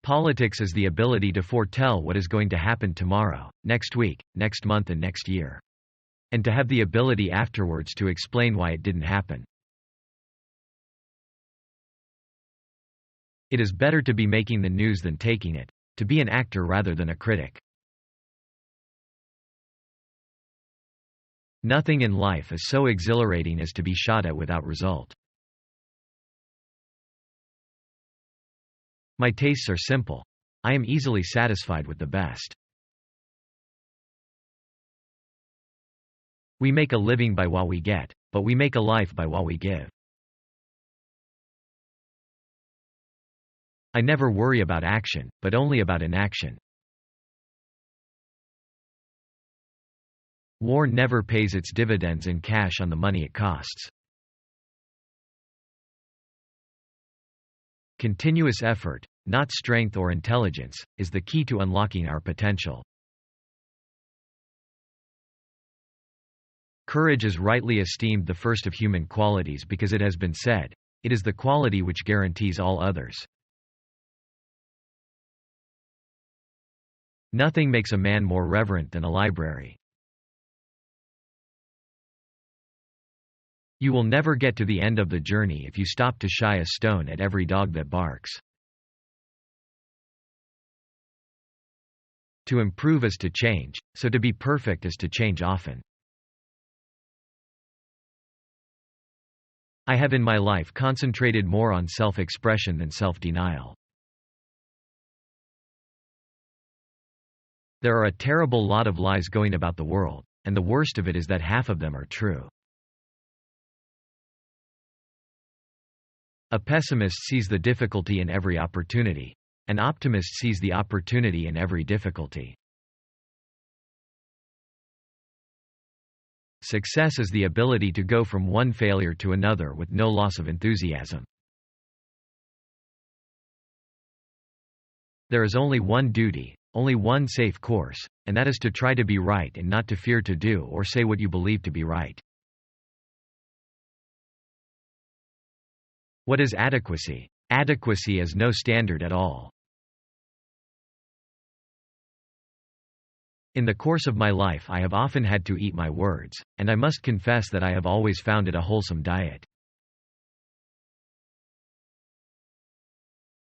Politics is the ability to foretell what is going to happen tomorrow, next week, next month and next year. And to have the ability afterwards to explain why it didn't happen. It is better to be making the news than taking it, to be an actor rather than a critic. Nothing in life is so exhilarating as to be shot at without result. My tastes are simple. I am easily satisfied with the best. We make a living by what we get, but we make a life by what we give. I never worry about action, but only about inaction. War never pays its dividends in cash on the money it costs. Continuous effort, not strength or intelligence, is the key to unlocking our potential. Courage is rightly esteemed the first of human qualities because it has been said, it is the quality which guarantees all others. Nothing makes a man more reverent than a library. You will never get to the end of the journey if you stop to shy a stone at every dog that barks. To improve is to change, so to be perfect is to change often. I have in my life concentrated more on self-expression than self-denial. There are a terrible lot of lies going about the world, and the worst of it is that half of them are true. A pessimist sees the difficulty in every opportunity. An optimist sees the opportunity in every difficulty. Success is the ability to go from one failure to another with no loss of enthusiasm. There is only one duty, only one safe course, and that is to try to be right and not to fear to do or say what you believe to be right. What is adequacy? Adequacy is no standard at all. In the course of my life I have often had to eat my words, and I must confess that I have always found it a wholesome diet.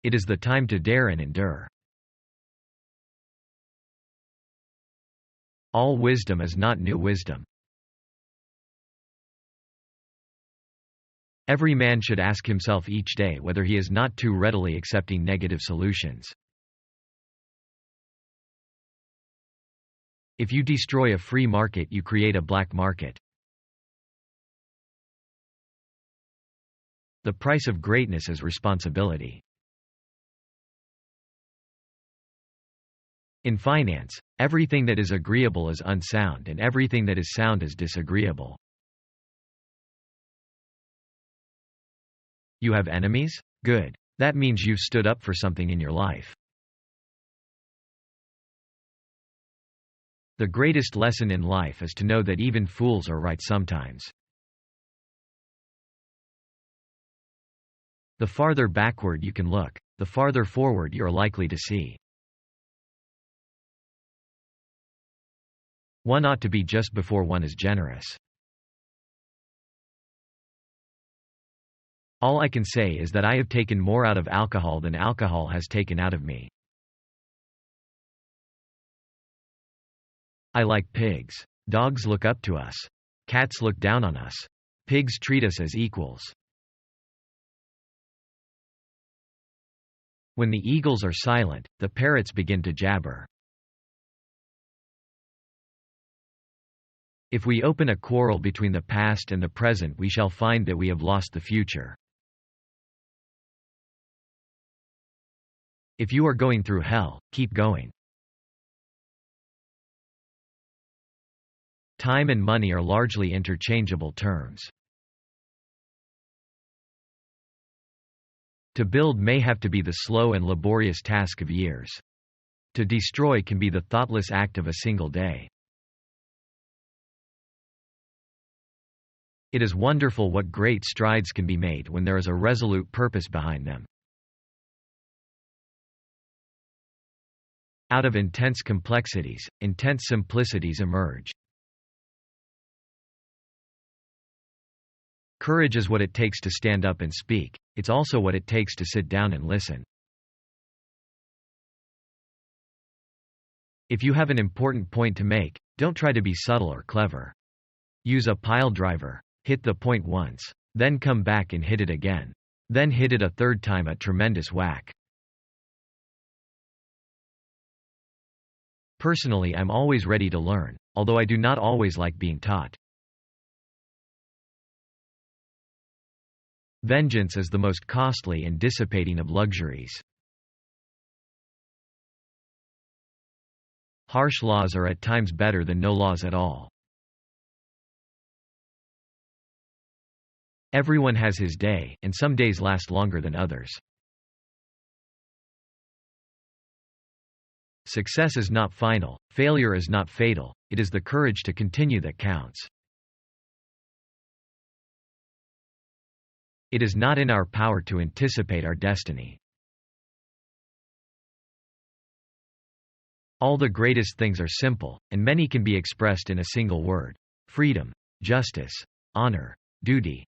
It is the time to dare and endure. All wisdom is not new wisdom. Every man should ask himself each day whether he is not too readily accepting negative solutions. If you destroy a free market, you create a black market. The price of greatness is responsibility. In finance, everything that is agreeable is unsound and everything that is sound is disagreeable. You have enemies? Good. That means you've stood up for something in your life. The greatest lesson in life is to know that even fools are right sometimes. The farther backward you can look, the farther forward you are likely to see. One ought to be just before one is generous. All I can say is that I have taken more out of alcohol than alcohol has taken out of me. I like pigs. Dogs look up to us. Cats look down on us. Pigs treat us as equals. When the eagles are silent, the parrots begin to jabber. If we open a quarrel between the past and the present, we shall find that we have lost the future. If you are going through hell, keep going. Time and money are largely interchangeable terms. To build may have to be the slow and laborious task of years. To destroy can be the thoughtless act of a single day. It is wonderful what great strides can be made when there is a resolute purpose behind them. Out of intense complexities, intense simplicities emerge. Courage is what it takes to stand up and speak. It's also what it takes to sit down and listen. If you have an important point to make, don't try to be subtle or clever. Use a pile driver. Hit the point once. Then come back and hit it again. Then hit it a third time, a tremendous whack. Personally, I'm always ready to learn, although I do not always like being taught. Vengeance is the most costly and dissipating of luxuries. Harsh laws are at times better than no laws at all. Everyone has his day, and some days last longer than others. Success is not final, failure is not fatal, it is the courage to continue that counts. It is not in our power to anticipate our destiny. All the greatest things are simple, and many can be expressed in a single word: freedom, justice, honor, duty,